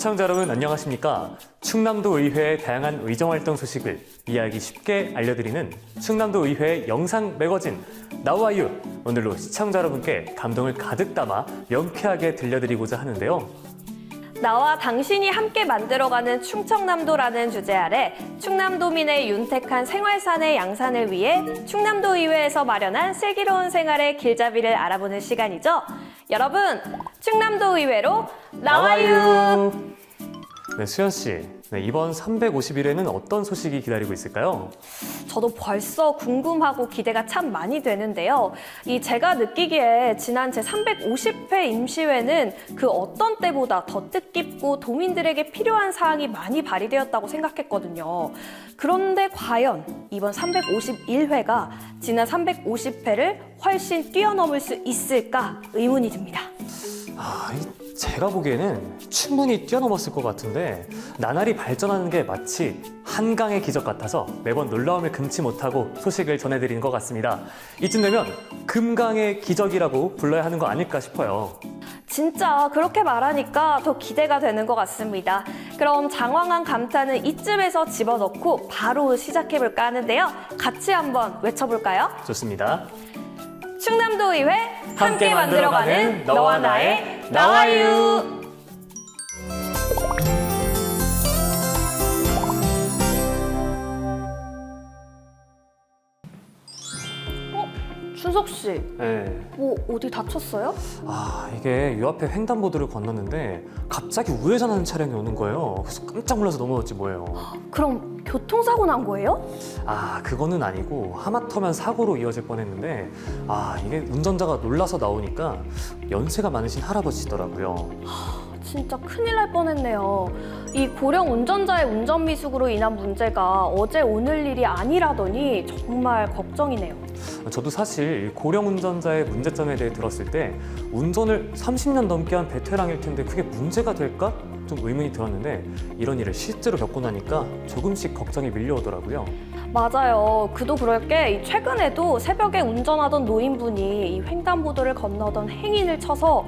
시청자 여러분 안녕하십니까? 충남도 의회의 다양한 의정활동 소식을 이해하기 쉽게 알려드리는 충남도 의회 영상 매거진 나와유. 오늘로 시청자 여러분께 감동을 가득 담아 명쾌하게 들려드리고자 하는데요. 나와 당신이 함께 만들어가는 충청남도라는 주제 아래 충남도민의 윤택한 생활산의 양산을 위해 충남도 의회에서 마련한 슬기로운 생활의 길잡이를 알아보는 시간이죠. 여러분, 충남도 의회로 나와유! 네, 수연 씨, 이번 350일에는 어떤 소식이 기다리고 있을까요? 저도 벌써 궁금하고 기대가 참 많이 되는데요. 제가 느끼기에 지난 제350회 임시회는 그 어떤 때보다 더 뜻깊고 도민들에게 필요한 사항이 많이 발의되었다고 생각했거든요. 그런데 과연 이번 351회가 지난 350회를 훨씬 뛰어넘을 수 있을까 의문이 듭니다. 제가 보기에는 충분히 뛰어넘었을 것 같은데 나날이 발전하는 게 마치 한강의 기적 같아서 매번 놀라움을 금치 못하고 소식을 전해드리는 것 같습니다. 이쯤 되면 금강의 기적이라고 불러야 하는 거 아닐까 싶어요. 진짜 그렇게 말하니까 더 기대가 되는 것 같습니다. 그럼 장황한 감탄은 이쯤에서 집어넣고 바로 시작해볼까 하는데요. 같이 한번 외쳐볼까요? 좋습니다. 충남도 의회 함께 만들어가는 너와 나의 나와유! 준석 씨, 네. 뭐 어디 다쳤어요? 이게 요 앞에 횡단보도를 건넜는데 갑자기 우회전하는 차량이 오는 거예요. 그래서 깜짝 놀라서 넘어졌지 뭐예요. 그럼 교통사고 난 거예요? 그거는 아니고 하마터면 사고로 이어질 뻔했는데 이게 운전자가 놀라서 나오니까 연세가 많으신 할아버지더라고요. 진짜 큰일 날 뻔했네요. 이 고령 운전자의 운전 미숙으로 인한 문제가 어제 오늘 일이 아니라더니 정말 걱정이네요. 저도 사실 고령 운전자의 문제점에 대해 들었을 때 운전을 30년 넘게 한 베테랑일 텐데 그게 문제가 될까? 좀 의문이 들었는데 이런 일을 실제로 겪고 나니까 조금씩 걱정이 밀려오더라고요. 맞아요. 그도 그럴 게 최근에도 새벽에 운전하던 노인분이 이 횡단보도를 건너던 행인을 쳐서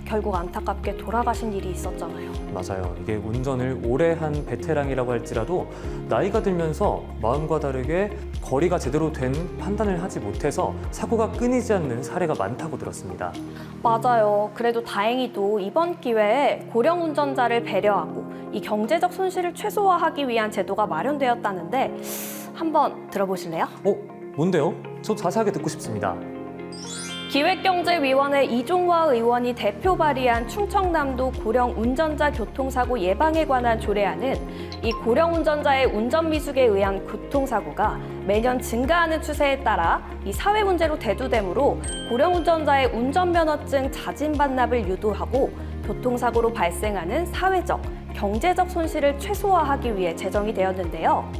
결국 안타깝게 돌아가신 일이 있었잖아요. 맞아요. 이게 운전을 오래 한 베테랑이라고 할지라도 나이가 들면서 마음과 다르게 거리가 제대로 된 판단을 하지 못해서 사고가 끊이지 않는 사례가 많다고 들었습니다. 맞아요. 그래도 다행히도 이번 기회에 고령 운전자를 배려하고 이 경제적 손실을 최소화하기 위한 제도가 마련되었다는데 한번 들어보실래요? 뭔데요? 저 자세하게 듣고 싶습니다. 기획경제위원회 이종화 의원이 대표 발의한 충청남도 고령 운전자 교통사고 예방에 관한 조례안은 이 고령 운전자의 운전 미숙에 의한 교통사고가 매년 증가하는 추세에 따라 이 사회 문제로 대두되므로 고령 운전자의 운전면허증 자진 반납을 유도하고 교통사고로 발생하는 사회적, 경제적 손실을 최소화하기 위해 제정이 되었는데요.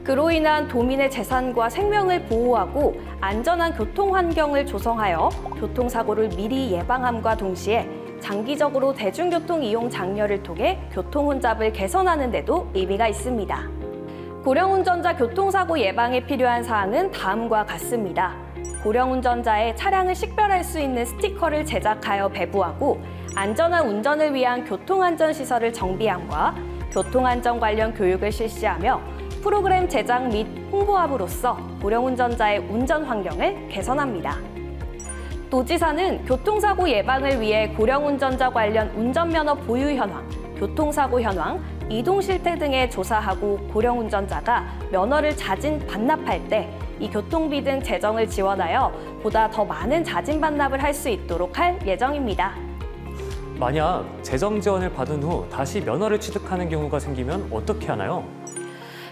그로 인한 도민의 재산과 생명을 보호하고 안전한 교통 환경을 조성하여 교통사고를 미리 예방함과 동시에 장기적으로 대중교통 이용 장려를 통해 교통 혼잡을 개선하는 데도 의미가 있습니다. 고령 운전자 교통사고 예방에 필요한 사항은 다음과 같습니다. 고령 운전자의 차량을 식별할 수 있는 스티커를 제작하여 배부하고 안전한 운전을 위한 교통안전시설을 정비함과 교통안전 관련 교육을 실시하며 프로그램 제작 및 홍보함으로써 고령 운전자의 운전 환경을 개선합니다. 도지사는 교통사고 예방을 위해 고령 운전자 관련 운전면허 보유 현황, 교통사고 현황, 이동 실태 등에 조사하고 고령 운전자가 면허를 자진 반납할 때 이 교통비 등 재정을 지원하여 보다 더 많은 자진 반납을 할 수 있도록 할 예정입니다. 만약 재정 지원을 받은 후 다시 면허를 취득하는 경우가 생기면 어떻게 하나요?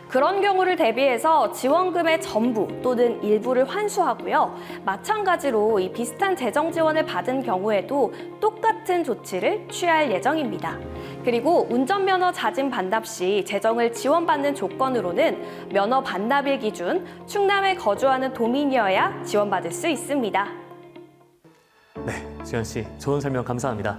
그런 경우를 대비해서 지원금의 전부 또는 일부를 환수하고요. 마찬가지로 이 비슷한 재정 지원을 받은 경우에도 똑같은 조치를 취할 예정입니다. 그리고 운전면허 자진 반납 시 재정을 지원받는 조건으로는 면허 반납일 기준 충남에 거주하는 도민이어야 지원받을 수 있습니다. 네, 수연 씨 좋은 설명 감사합니다.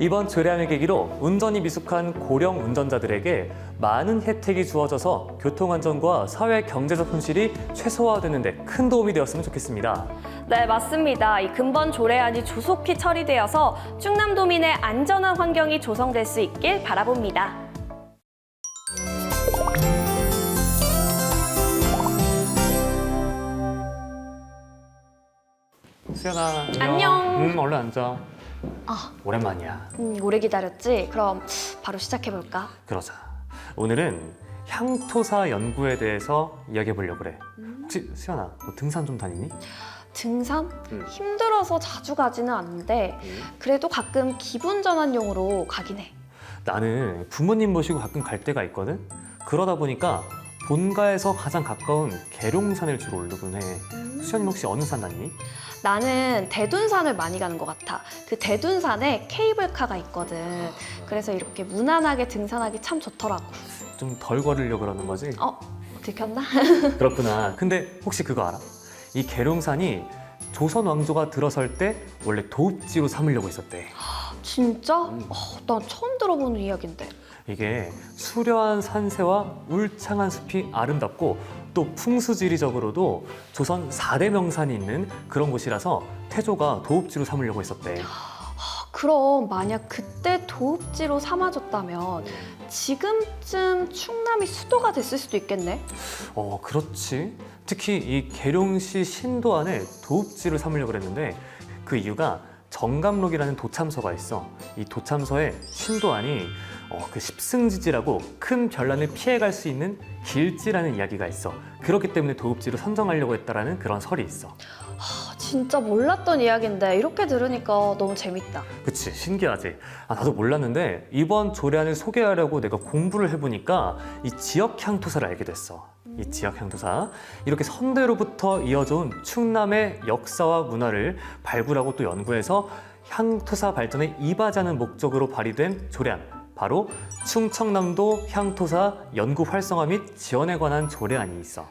이번 조례안을 계기로 운전이 미숙한 고령 운전자들에게 많은 혜택이 주어져서 교통안전과 사회 경제적 손실이 최소화되는 데 큰 도움이 되었으면 좋겠습니다. 네, 맞습니다. 이 근본 조례안이 조속히 처리되어서 충남도민의 안전한 환경이 조성될 수 있길 바라봅니다. 수연아, 안녕. 얼른 앉아. 아. 오랜만이야. 오래 기다렸지? 그럼 바로 시작해볼까? 그러자. 오늘은 향토사 연구에 대해서 이야기해 보려고 그래. 혹시 수연아, 너 등산 좀 다니니? 등산? 응. 힘들어서 자주 가지는 않는데 그래도 가끔 기분 전환용으로 가긴 해. 나는 부모님 모시고 가끔 갈 때가 있거든. 그러다 보니까 본가에서 가장 가까운 계룡산을 주로 오르곤 해. 수연이 혹시 어느 산 다니니? 나는 대둔산을 많이 가는 것 같아. 그 대둔산에 케이블카가 있거든. 그래서 이렇게 무난하게 등산하기 참 좋더라고. 좀 덜 걸으려고 그러는 거지? 들켰나? 그렇구나. 근데 혹시 그거 알아? 이 계룡산이 조선 왕조가 들어설 때 원래 도읍지로 삼으려고 했었대. 진짜? 난 처음 들어보는 이야기인데. 이게 수려한 산세와 울창한 숲이 아름답고 또 풍수지리적으로도 조선 4대 명산이 있는 그런 곳이라서 태조가 도읍지로 삼으려고 했었대. 그럼 만약 그때 도읍지로 삼아줬다면 지금쯤 충남이 수도가 됐을 수도 있겠네? 그렇지. 특히 이 계룡시 신도 안에 도읍지를 삼으려고 그랬는데 그 이유가 정감록이라는 도참서가 있어. 이 도참서에 신도안이 그 십승지지라고 큰 변란을 피해갈 수 있는 길지라는 이야기가 있어. 그렇기 때문에 도읍지로 선정하려고 했다라는 그런 설이 있어. 진짜 몰랐던 이야기인데 이렇게 들으니까 너무 재밌다. 그치, 신기하지? 나도 몰랐는데 이번 조례안을 소개하려고 내가 공부를 해보니까 이 지역향토사를 알게 됐어. 이 지역향토사, 이렇게 선대로부터 이어져온 충남의 역사와 문화를 발굴하고 또 연구해서 향토사 발전에 이바지하는 목적으로 발의된 조례안, 바로 충청남도 향토사 연구 활성화 및 지원에 관한 조례안이 있어.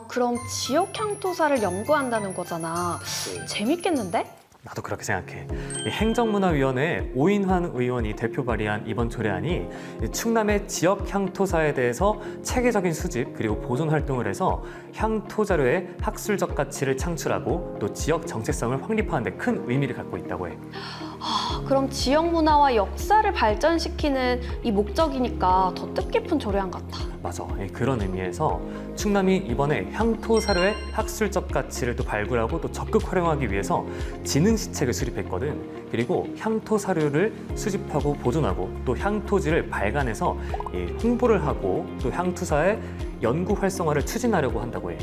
그럼 지역 향토사를 연구한다는 거잖아. 재밌겠는데? 나도 그렇게 생각해. 이 행정문화위원회 오인환 의원이 대표 발의한 이번 조례안이 충남의 지역 향토사에 대해서 체계적인 수집 그리고 보존 활동을 해서 향토 자료의 학술적 가치를 창출하고 또 지역 정체성을 확립하는 데 큰 의미를 갖고 있다고 해. 그럼 지역 문화와 역사를 발전시키는 이 목적이니까 더 뜻깊은 조례안 같아. 맞아. 그런 의미에서 충남이 이번에 향토 사료의 학술적 가치를 또 발굴하고 또 적극 활용하기 위해서 지능시책을 수립했거든. 그리고 향토 사료를 수집하고 보존하고 또 향토지를 발간해서 홍보를 하고 또 향토사의 연구 활성화를 추진하려고 한다고 해.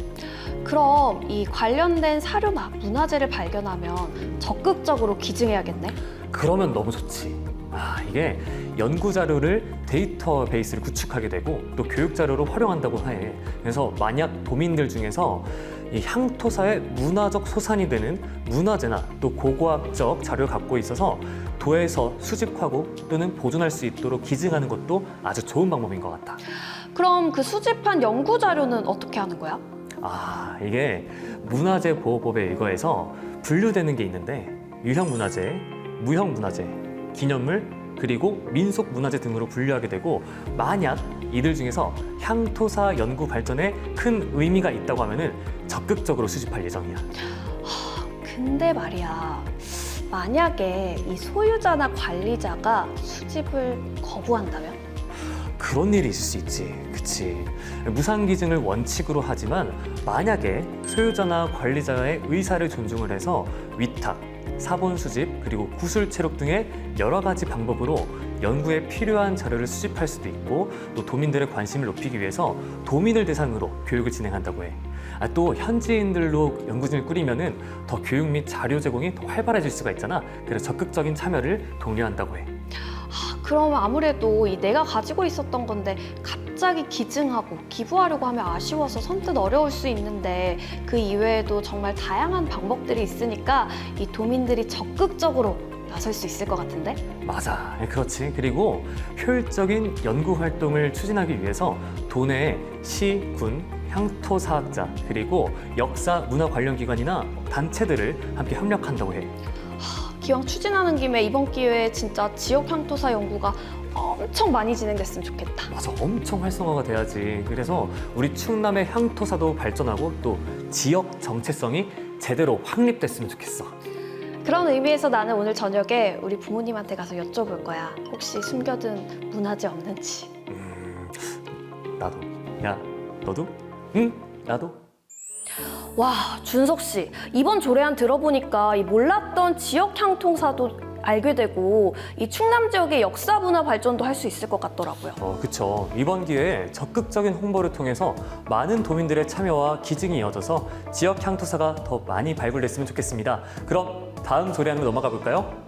그럼 이 관련된 사료나 문화재를 발견하면 적극적으로 기증해야겠네? 그러면 너무 좋지. 이게 연구 자료를 데이터베이스를 구축하게 되고 또 교육 자료로 활용한다고 해. 그래서 만약 도민들 중에서 이 향토사의 문화적 소산이 되는 문화재나 또 고고학적 자료를 갖고 있어서 도에서 수집하고 또는 보존할 수 있도록 기증하는 것도 아주 좋은 방법인 것 같아. 그럼 그 수집한 연구 자료는 어떻게 하는 거야? 이게 문화재 보호법에 의거해서 분류되는 게 있는데 유형 문화재, 무형 문화재, 기념물, 그리고 민속 문화재 등으로 분류하게 되고 만약 이들 중에서 향토사 연구 발전에 큰 의미가 있다고 하면은 적극적으로 수집할 예정이야. 근데 말이야, 만약에 이 소유자나 관리자가 수집을 거부한다면? 그런 일이 있을 수 있지. 그치. 무상기증을 원칙으로 하지만 만약에 소유자나 관리자의 의사를 존중을 해서 위탁, 사본 수집, 그리고 구술 체록 등의 여러 가지 방법으로 연구에 필요한 자료를 수집할 수도 있고 또 도민들의 관심을 높이기 위해서 도민을 대상으로 교육을 진행한다고 해. 또 현지인들로 연구진을 꾸리면은 더 교육 및 자료 제공이 더 활발해질 수가 있잖아. 그래서 적극적인 참여를 독려한다고 해. 그럼 아무래도 이 내가 가지고 있었던 건데 갑자기 기증하고 기부하려고 하면 아쉬워서 선뜻 어려울 수 있는데 그 이외에도 정말 다양한 방법들이 있으니까 이 도민들이 적극적으로 나설 수 있을 것 같은데? 맞아. 그렇지. 그리고 효율적인 연구 활동을 추진하기 위해서 도내에 시, 군, 향토사학자, 그리고 역사, 문화 관련 기관이나 단체들을 함께 협력한다고 해. 기왕 추진하는 김에 이번 기회에 진짜 지역 향토사 연구가 엄청 많이 진행됐으면 좋겠다. 맞아, 엄청 활성화가 돼야지. 그래서 우리 충남의 향토사도 발전하고 또 지역 정체성이 제대로 확립됐으면 좋겠어. 그런 의미에서 나는 오늘 저녁에 우리 부모님한테 가서 여쭤볼 거야. 혹시 숨겨둔 문화재 없는지. 나도. 야, 너도? 응, 나도. 와, 준석 씨. 이번 조례안 들어보니까 이 몰랐던 지역 향토사도 알게 되고 이 충남 지역의 역사 문화 발전도 할 수 있을 것 같더라고요. 그쵸. 이번 기회에 적극적인 홍보를 통해서 많은 도민들의 참여와 기증이 이어져서 지역 향토사가 더 많이 발굴됐으면 좋겠습니다. 그럼 다음 조례안으로 넘어가 볼까요?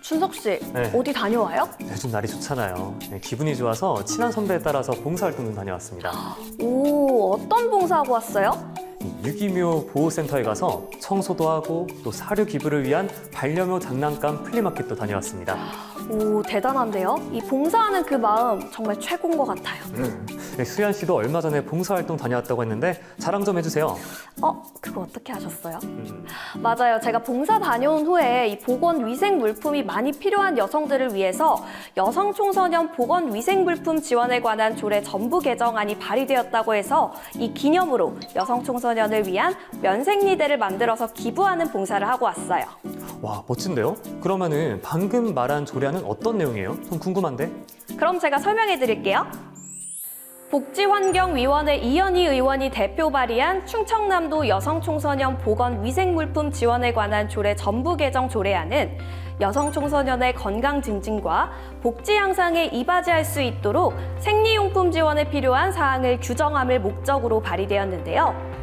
준석 씨, 네. 어디 다녀와요? 요즘 날이 좋잖아요. 네, 기분이 좋아서 친한 선배에 따라서 봉사활동 좀 다녀왔습니다. 오, 어떤 봉사하고 왔어요? 유기묘 보호센터에 가서 청소도 하고 또 사료 기부를 위한 반려묘 장난감 플리마켓도 다녀왔습니다. 오, 대단한데요? 이 봉사하는 그 마음 정말 최고인 것 같아요. 네, 수연 씨도 얼마 전에 봉사활동 다녀왔다고 했는데 자랑 좀 해주세요. 그거 어떻게 하셨어요? 맞아요. 제가 봉사 다녀온 후에 이 보건위생 물품이 많이 필요한 여성들을 위해서 여성청소년 보건위생 물품 지원에 관한 조례 전부 개정안이 발의되었다고 해서 이 기념으로 여성청소년을 위한 면생리대를 만들어서 기부하는 봉사를 하고 왔어요. 와, 멋진데요? 그러면은 방금 말한 조례안은 어떤 내용이에요? 좀 궁금한데? 그럼 제가 설명해 드릴게요. 복지환경위원회 이현희 의원이 대표 발의한 충청남도 여성청소년 보건위생물품 지원에 관한 조례 전부 개정 조례안은 여성청소년의 건강 증진과 복지 향상에 이바지할 수 있도록 생리용품 지원에 필요한 사항을 규정함을 목적으로 발의되었는데요.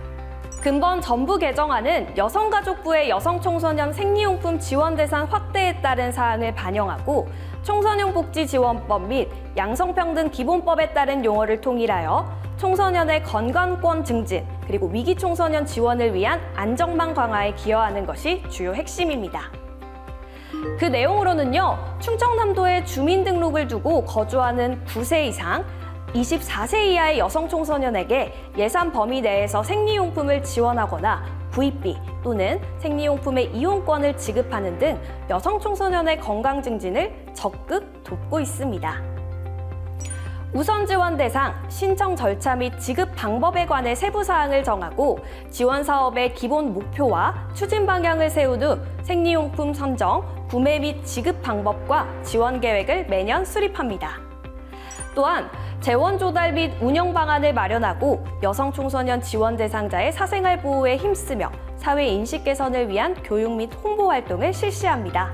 근본 전부 개정안은 여성가족부의 여성청소년 생리용품 지원 대상 확대에 따른 사항을 반영하고 청소년복지지원법 및 양성평등 기본법에 따른 용어를 통일하여 청소년의 건강권 증진 그리고 위기청소년 지원을 위한 안전망 강화에 기여하는 것이 주요 핵심입니다. 그 내용으로는요, 충청남도에 주민등록을 두고 거주하는 9세 이상 24세 이하의 여성 청소년에게 예산 범위 내에서 생리용품을 지원하거나 구입비 또는 생리용품의 이용권을 지급하는 등 여성 청소년의 건강 증진을 적극 돕고 있습니다. 우선 지원 대상, 신청 절차 및 지급 방법에 관해 세부 사항을 정하고 지원 사업의 기본 목표와 추진 방향을 세운 후 생리용품 선정, 구매 및 지급 방법과 지원 계획을 매년 수립합니다. 또한 재원 조달 및 운영 방안을 마련하고 여성 청소년 지원 대상자의 사생활 보호에 힘쓰며 사회 인식 개선을 위한 교육 및 홍보 활동을 실시합니다.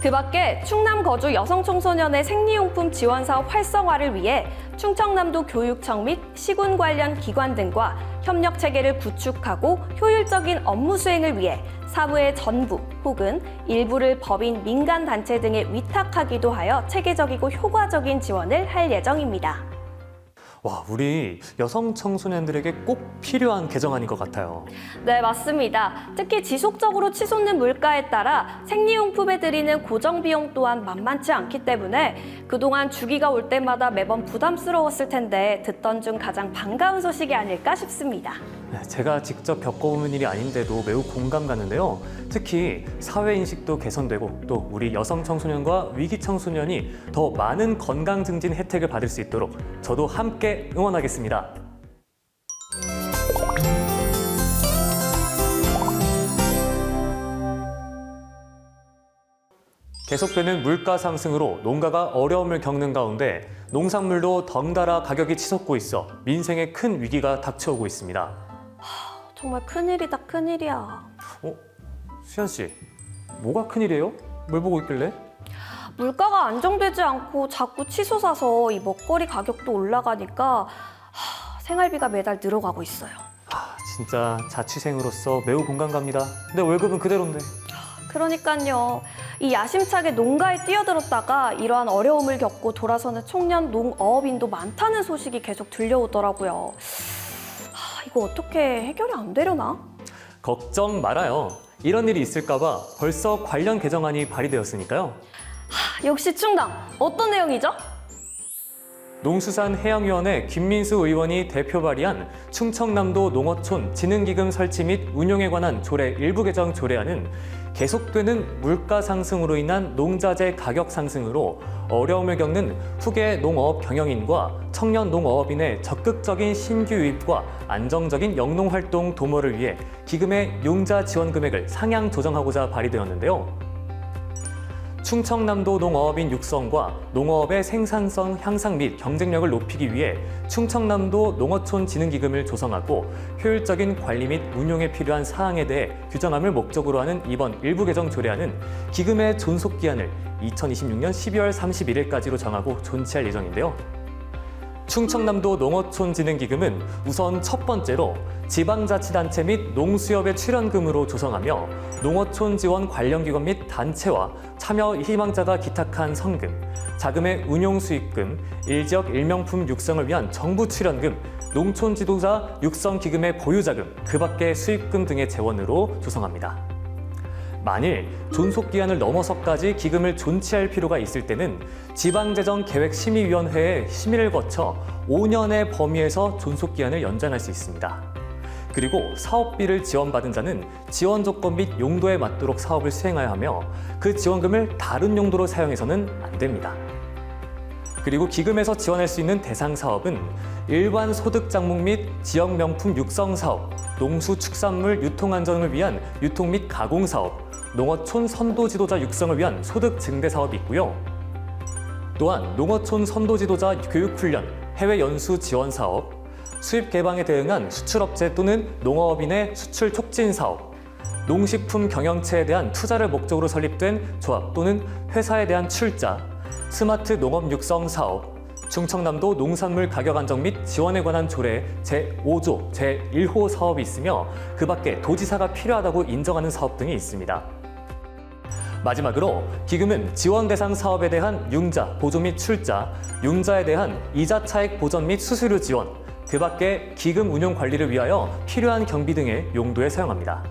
그 밖에 충남 거주 여성 청소년의 생리용품 지원 사업 활성화를 위해 충청남도 교육청 및 시군 관련 기관 등과 협력 체계를 구축하고 효율적인 업무 수행을 위해 사무의 전부 혹은 일부를 법인, 민간 단체 등에 위탁하기도 하여 체계적이고 효과적인 지원을 할 예정입니다. 와, 우리 여성 청소년들에게 꼭 필요한 개정안인 것 같아요. 네, 맞습니다. 특히 지속적으로 치솟는 물가에 따라 생리용품에 들이는 고정 비용 또한 만만치 않기 때문에 그동안 주기가 올 때마다 매번 부담스러웠을 텐데 듣던 중 가장 반가운 소식이 아닐까 싶습니다. 네, 제가 직접 겪어본 일이 아닌데도 매우 공감 가는데요. 특히 사회인식도 개선되고 또 우리 여성 청소년과 위기 청소년이 더 많은 건강 증진 혜택을 받을 수 있도록 저도 함께 응원하겠습니다. 계속되는 물가 상승으로 농가가 어려움을 겪는 가운데 농산물도 덩달아 가격이 치솟고 있어 민생에 큰 위기가 닥쳐오고 있습니다. 정말 큰일이다, 큰일이야. 수현 씨, 뭐가 큰일이에요? 뭘 보고 있길래? 물가가 안정되지 않고 자꾸 치솟아서 이 먹거리 가격도 올라가니까 생활비가 매달 늘어가고 있어요. 진짜 자취생으로서 매우 공감 갑니다. 근데 월급은 그대로인데. 그러니까요. 이 야심차게 농가에 뛰어들었다가 이러한 어려움을 겪고 돌아서는 청년 농어업인도 많다는 소식이 계속 들려오더라고요. 이거 어떻게 해결이 안 되려나? 걱정 말아요. 이런 일이 있을까 봐 벌써 관련 개정안이 발의되었으니까요. 역시 충남! 어떤 내용이죠? 농수산해양위원회 김민수 의원이 대표 발의한 충청남도 농어촌 진흥기금 설치 및 운용에 관한 조례 일부 개정 조례안은 계속되는 물가 상승으로 인한 농자재 가격 상승으로 어려움을 겪는 후계 농어업 경영인과 청년 농어업인의 적극적인 신규 유입과 안정적인 영농활동 도모를 위해 기금의 융자 지원 금액을 상향 조정하고자 발의되었는데요. 충청남도 농어업인 육성과 농어업의 생산성 향상 및 경쟁력을 높이기 위해 충청남도 농어촌 진흥기금을 조성하고 효율적인 관리 및 운용에 필요한 사항에 대해 규정함을 목적으로 하는 이번 일부 개정 조례안은 기금의 존속 기한을 2026년 12월 31일까지로 정하고 존치할 예정인데요. 충청남도 농어촌진흥기금은 우선 첫 번째로 지방자치단체 및 농수협의 출연금으로 조성하며 농어촌 지원 관련 기관 및 단체와 참여 희망자가 기탁한 성금, 자금의 운용 수익금, 일지역 일명품 육성을 위한 정부 출연금, 농촌 지도자 육성 기금의 보유자금, 그 밖의 수익금 등의 재원으로 조성합니다. 만일 존속기한을 넘어서까지 기금을 존치할 필요가 있을 때는 지방재정계획심의위원회의 심의를 거쳐 5년의 범위에서 존속기한을 연장할 수 있습니다. 그리고 사업비를 지원받은 자는 지원 조건 및 용도에 맞도록 사업을 수행해야 하며 그 지원금을 다른 용도로 사용해서는 안 됩니다. 그리고 기금에서 지원할 수 있는 대상 사업은 일반 소득 장목 및 지역 명품 육성 사업, 농수축산물 유통 안정을 위한 유통 및 가공 사업, 농어촌 선도 지도자 육성을 위한 소득 증대 사업이 있고요. 또한 농어촌 선도 지도자 교육 훈련, 해외 연수 지원 사업, 수입 개방에 대응한 수출업체 또는 농어업인의 수출 촉진 사업, 농식품 경영체에 대한 투자를 목적으로 설립된 조합 또는 회사에 대한 출자, 스마트 농업 육성 사업, 충청남도 농산물 가격 안정 및 지원에 관한 조례 제5조 제1호 사업이 있으며 그 밖에 도지사가 필요하다고 인정하는 사업 등이 있습니다. 마지막으로 기금은 지원 대상 사업에 대한 융자, 보조 및 출자, 융자에 대한 이자 차익 보전 및 수수료 지원, 그 밖에 기금 운용 관리를 위하여 필요한 경비 등의 용도에 사용합니다.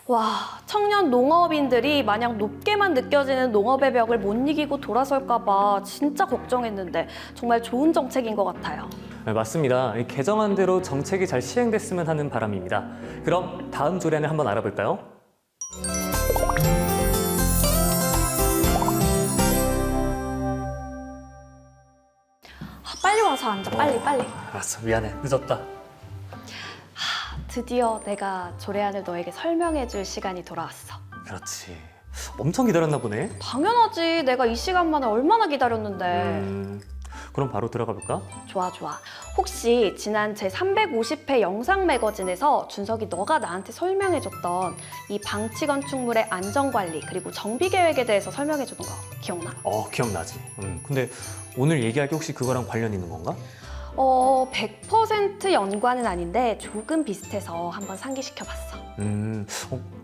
와, 청년 농업인들이 마냥 높게만 느껴지는 농업의 벽을 못 이기고 돌아설까 봐 진짜 걱정했는데 정말 좋은 정책인 것 같아요. 네, 맞습니다. 개정안대로 정책이 잘 시행됐으면 하는 바람입니다. 그럼 다음 조례안을 한번 알아볼까요? 빨리 와서 앉아, 빨리. 알았어, 미안해. 늦었다. 드디어 내가 조례안을 너에게 설명해줄 시간이 돌아왔어. 그렇지. 엄청 기다렸나 보네. 당연하지. 내가 이 시간만에 얼마나 기다렸는데. 그럼 바로 들어가 볼까? 좋아. 혹시 지난 제350회 영상 매거진에서 준석이 너가 나한테 설명해줬던 이 방치 건축물의 안전관리 그리고 정비 계획에 대해서 설명해주는 거 기억나? 기억나지. 근데 오늘 얘기할 게 혹시 그거랑 관련 있는 건가? 100% 연관은 아닌데 조금 비슷해서 한번 상기시켜봤어.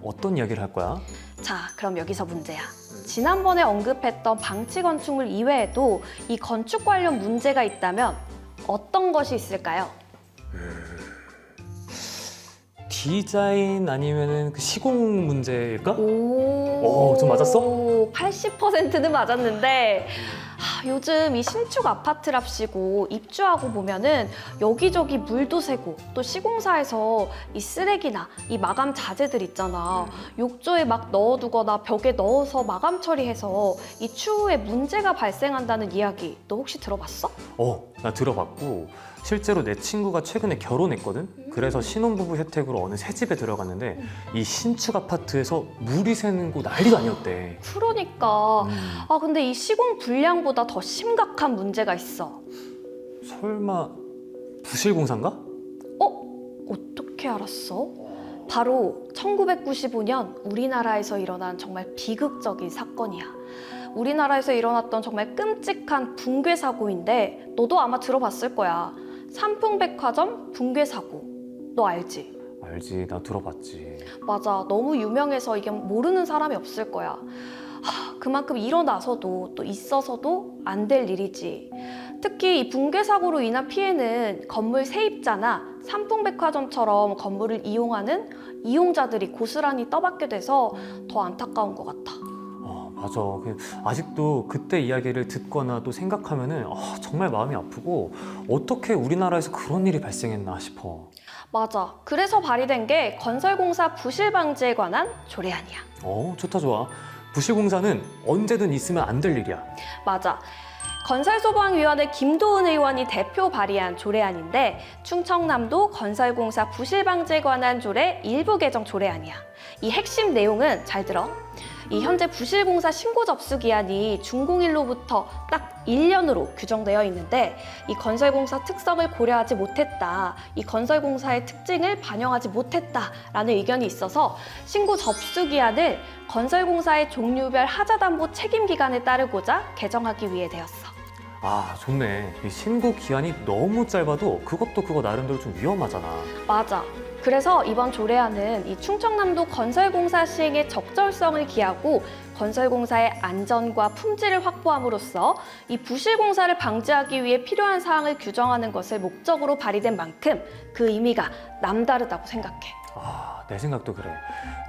어떤 이야기를 할 거야? 자, 그럼 여기서 문제야. 지난번에 언급했던 방치 건축물 이외에도 이 건축 관련 문제가 있다면 어떤 것이 있을까요? 디자인 아니면은 그 시공 문제일까? 오, 좀 맞았어? 80%는 맞았는데 요즘 이 신축 아파트랍시고 입주하고 보면은 여기저기 물도 새고 또 시공사에서 이 쓰레기나 이 마감 자재들 있잖아. 욕조에 막 넣어두거나 벽에 넣어서 마감 처리해서 이 추후에 문제가 발생한다는 이야기 너 혹시 들어봤어? 나 들어봤고 실제로 내 친구가 최근에 결혼했거든? 그래서 신혼부부 혜택으로 어느 새 집에 들어갔는데 이 신축 아파트에서 물이 새는 곳 난리도 아니었대. 그러니까 근데 이 시공 불량보다 더 심각한 문제가 있어. 설마 부실공사인가? 어떻게 알았어? 바로 1995년 우리나라에서 일어난 정말 비극적인 사건이야. 우리나라에서 일어났던 정말 끔찍한 붕괴 사고인데 너도 아마 들어봤을 거야. 삼풍백화점 붕괴 사고. 너 알지? 알지, 나 들어봤지. 맞아. 너무 유명해서 이게 모르는 사람이 없을 거야. 그만큼 일어나서도 또 있어서도 안 될 일이지. 특히 이 붕괴 사고로 인한 피해는 건물 세입자나 삼풍백화점처럼 건물을 이용하는 이용자들이 고스란히 떠받게 돼서 더 안타까운 것 같아. 맞아. 아직도 그때 이야기를 듣거나 또 생각하면은 정말 마음이 아프고 어떻게 우리나라에서 그런 일이 발생했나 싶어. 맞아. 그래서 발의된 게 건설공사 부실 방지에 관한 조례안이야. 좋다, 좋아. 부실공사는 언제든 있으면 안 될 일이야. 맞아. 건설소방위원회 김도은 의원이 대표 발의한 조례안인데 충청남도 건설공사 부실방지에 관한 조례 일부 개정 조례안이야. 이 핵심 내용은 잘 들어. 이 현재 부실공사 신고 접수 기한이 준공일로부터 딱 1년으로 규정되어 있는데 이 건설공사 특성을 고려하지 못했다. 이 건설공사의 특징을 반영하지 못했다라는 의견이 있어서 신고 접수 기한을 건설공사의 종류별 하자담보 책임 기간에 따르고자 개정하기 위해 되었어. 좋네. 이 신고 기한이 너무 짧아도 그것도 그거 나름대로 좀 위험하잖아. 맞아. 그래서 이번 조례안은 이 충청남도 건설공사 시행의 적절성을 기하고 건설공사의 안전과 품질을 확보함으로써 이 부실공사를 방지하기 위해 필요한 사항을 규정하는 것을 목적으로 발의된 만큼 그 의미가 남다르다고 생각해. 내 생각도 그래.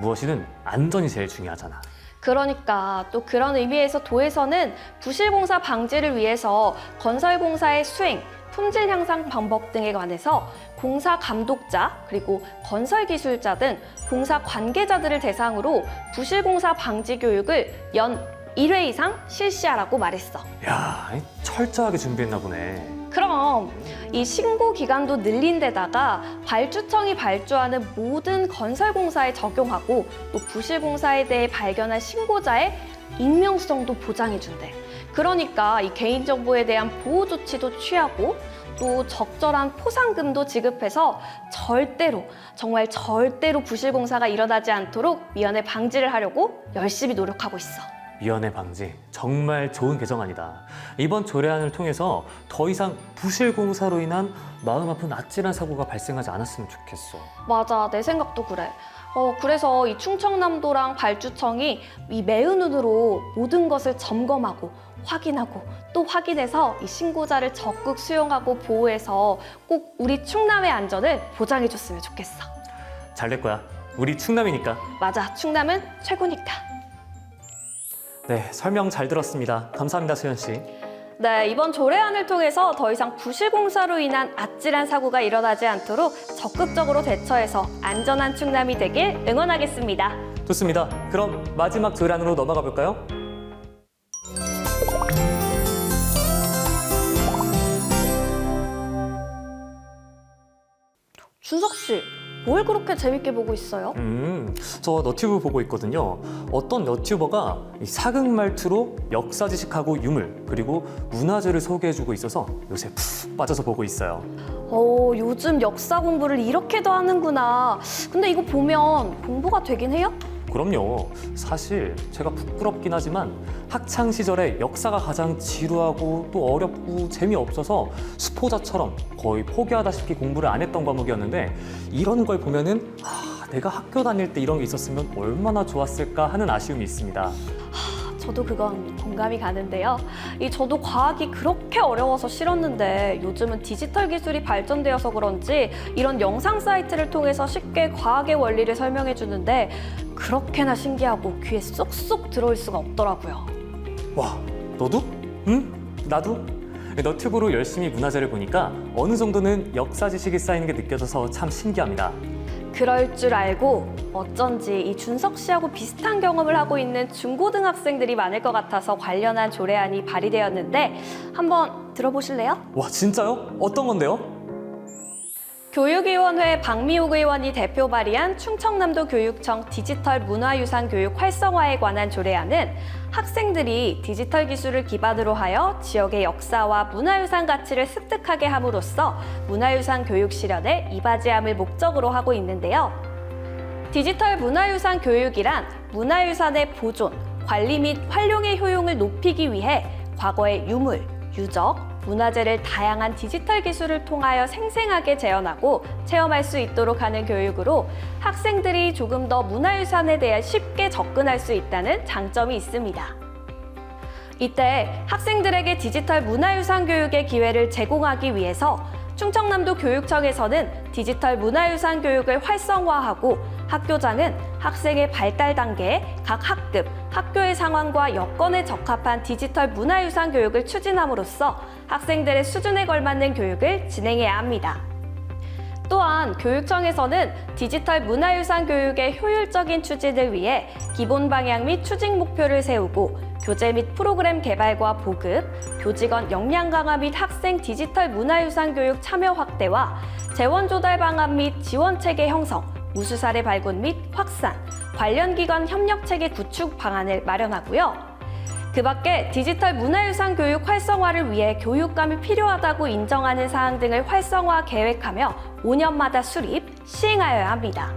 무엇이든 안전이 제일 중요하잖아. 그러니까 또 그런 의미에서 도에서는 부실공사 방지를 위해서 건설공사의 수행, 품질 향상 방법 등에 관해서 공사 감독자 그리고 건설기술자 등 공사 관계자들을 대상으로 부실공사 방지 교육을 연 1회 이상 실시하라고 말했어. 야, 철저하게 준비했나 보네. 그럼 이 신고 기간도 늘린 데다가 발주청이 발주하는 모든 건설공사에 적용하고 또 부실공사에 대해 발견한 신고자의 익명성도 보장해준대. 그러니까 이 개인정보에 대한 보호 조치도 취하고 또 적절한 포상금도 지급해서 절대로 정말 절대로 부실공사가 일어나지 않도록 미연에 방지를 하려고 열심히 노력하고 있어. 미연의 방지, 정말 좋은 개정안이다. 이번 조례안을 통해서 더 이상 부실공사로 인한 마음 아픈 아찔한 사고가 발생하지 않았으면 좋겠어. 맞아, 내 생각도 그래. 그래서 이 충청남도랑 발주청이 이 매의 눈으로 모든 것을 점검하고 확인하고 또 확인해서 이 신고자를 적극 수용하고 보호해서 꼭 우리 충남의 안전을 보장해줬으면 좋겠어. 잘 될 거야. 우리 충남이니까. 맞아, 충남은 최고니까. 네, 설명 잘 들었습니다. 감사합니다, 수연 씨. 네, 이번 조례안을 통해서 더 이상 부실공사로 인한 아찔한 사고가 일어나지 않도록 적극적으로 대처해서 안전한 충남이 되길 응원하겠습니다. 좋습니다. 그럼 마지막 조례안으로 넘어가 볼까요? 준석 씨, 뭘 그렇게 재밌게 보고 있어요? 저 너튜브 보고 있거든요. 어떤 너튜버가 이 사극 말투로 역사 지식하고 유물 그리고 문화재를 소개해주고 있어서 요새 푹 빠져서 보고 있어요. 요즘 역사 공부를 이렇게도 하는구나. 근데 이거 보면 공부가 되긴 해요? 그럼요. 사실 제가 부끄럽긴 하지만 학창 시절에 역사가 가장 지루하고 또 어렵고 재미없어서 수포자처럼 거의 포기하다시피 공부를 안 했던 과목이었는데 이런 걸 보면은 내가 학교 다닐 때 이런 게 있었으면 얼마나 좋았을까 하는 아쉬움이 있습니다. 저도 그건 공감이 가는데요. 저도 과학이 그렇게 어려워서 싫었는데 요즘은 디지털 기술이 발전되어서 그런지 이런 영상 사이트를 통해서 쉽게 과학의 원리를 설명해 주는데 그렇게나 신기하고 귀에 쏙쏙 들어올 수가 없더라고요. 와, 너도? 응? 나도? 너튜브로 열심히 문화재를 보니까 어느 정도는 역사 지식이 쌓이는 게 느껴져서 참 신기합니다. 그럴 줄 알고 어쩐지 이 준석 씨하고 비슷한 경험을 하고 있는 중고등학생들이 많을 것 같아서 관련한 조례안이 발의되었는데 한번 들어보실래요? 와, 진짜요? 어떤 건데요? 교육위원회 박미옥 의원이 대표 발의한 충청남도 교육청 디지털 문화유산 교육 활성화에 관한 조례안은 학생들이 디지털 기술을 기반으로 하여 지역의 역사와 문화유산 가치를 습득하게 함으로써 문화유산 교육 실현에 이바지함을 목적으로 하고 있는데요. 디지털 문화유산 교육이란 문화유산의 보존, 관리 및 활용의 효용을 높이기 위해 과거의 유물, 유적, 문화재를 다양한 디지털 기술을 통하여 생생하게 재현하고 체험할 수 있도록 하는 교육으로 학생들이 조금 더 문화유산에 대해 쉽게 접근할 수 있다는 장점이 있습니다. 이때 학생들에게 디지털 문화유산 교육의 기회를 제공하기 위해서 충청남도 교육청에서는 디지털 문화유산 교육을 활성화하고 학교장은 학생의 발달 단계에 각 학급, 학교의 상황과 여건에 적합한 디지털 문화유산 교육을 추진함으로써 학생들의 수준에 걸맞는 교육을 진행해야 합니다. 또한 교육청에서는 디지털 문화유산 교육의 효율적인 추진을 위해 기본 방향 및 추진 목표를 세우고 교재 및 프로그램 개발과 보급, 교직원 역량 강화 및 학생 디지털 문화유산 교육 참여 확대와 재원 조달 방안 및 지원 체계 형성, 우수 사례 발굴 및 확산, 관련 기관 협력 체계 구축 방안을 마련하고요. 그 밖에 디지털 문화유산 교육 활성화를 위해 교육감이 필요하다고 인정하는 사항 등을 활성화 계획하며 5년마다 수립, 시행하여야 합니다.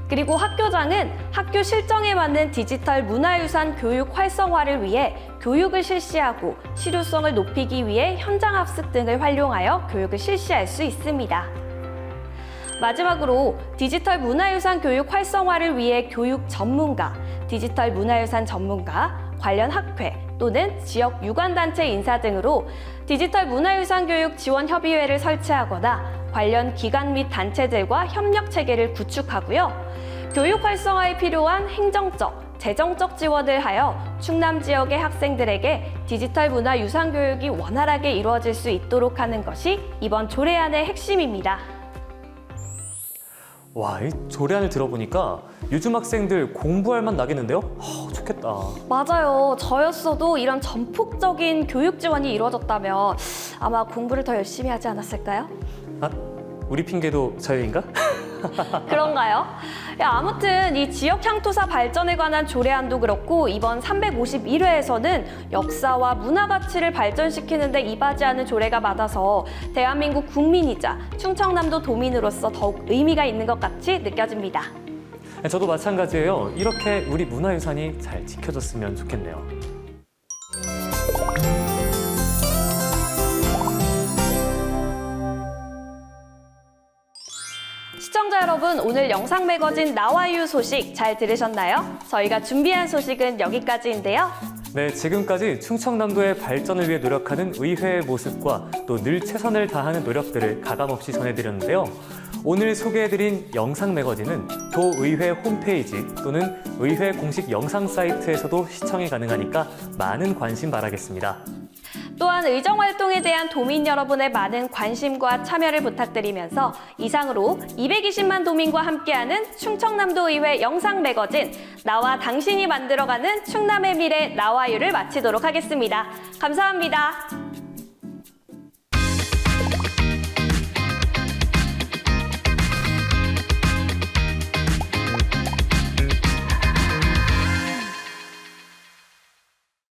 그리고 학교장은 학교 실정에 맞는 디지털 문화유산 교육 활성화를 위해 교육을 실시하고 실효성을 높이기 위해 현장 합숙 등을 활용하여 교육을 실시할 수 있습니다. 마지막으로 디지털 문화유산 교육 활성화를 위해 교육 전문가, 디지털 문화유산 전문가, 관련 학회 또는 지역 유관단체 인사 등으로 디지털 문화유산 교육 지원 협의회를 설치하거나 관련 기관 및 단체들과 협력 체계를 구축하고요. 교육 활성화에 필요한 행정적, 재정적 지원을 하여 충남 지역의 학생들에게 디지털 문화유산 교육이 원활하게 이루어질 수 있도록 하는 것이 이번 조례안의 핵심입니다. 와, 이 조례안을 들어보니까 요즘 학생들 공부할 맛 나겠는데요? 좋겠다. 맞아요. 저였어도 이런 전폭적인 교육 지원이 이루어졌다면 아마 공부를 더 열심히 하지 않았을까요? 아, 우리 핑계도 저희인가? 그런가요? 아무튼 이 지역 향토사 발전에 관한 조례안도 그렇고 이번 351회에서는 역사와 문화 가치를 발전시키는 데 이바지하는 조례가 많아서 대한민국 국민이자 충청남도 도민으로서 더욱 의미가 있는 것 같이 느껴집니다. 저도 마찬가지예요. 이렇게 우리 문화유산이 잘 지켜졌으면 좋겠네요. 시청자 여러분, 오늘 영상 매거진 나와유 소식 잘 들으셨나요? 저희가 준비한 소식은 여기까지인데요. 네, 지금까지 충청남도의 발전을 위해 노력하는 의회의 모습과 또 늘 최선을 다하는 노력들을 가감없이 전해드렸는데요. 오늘 소개해드린 영상 매거진은 도의회 홈페이지 또는 의회 공식 영상 사이트에서도 시청이 가능하니까 많은 관심 바라겠습니다. 또한 의정활동에 대한 도민 여러분의 많은 관심과 참여를 부탁드리면서 이상으로 220만 도민과 함께하는 충청남도 의회 영상 매거진 나와 당신이 만들어가는 충남의 미래 나와유를 마치도록 하겠습니다. 감사합니다.